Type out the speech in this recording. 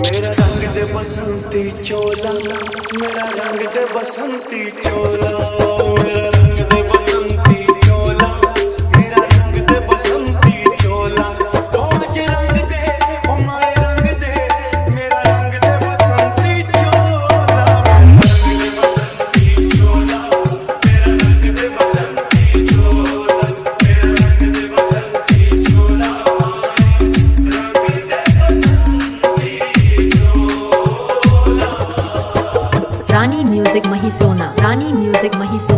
मेरा रंग दे बसंती चोला, मेरा रंग दे बसंती चोला, मेरा रंग दे बसंती चोला, मेरा रंग दे बसंती चोला। ओ मुझे रंग दे, ओ माय रंग दे, मेरा रंग दे बसंती चोला, मेरा रंग दे बसंती चोला, मेरा रंग दे बसंती चोला, मेरा रंग दे बसंती चोला, रानी म्यूजिक महिसोना, रानी म्यूजिक महिसोना।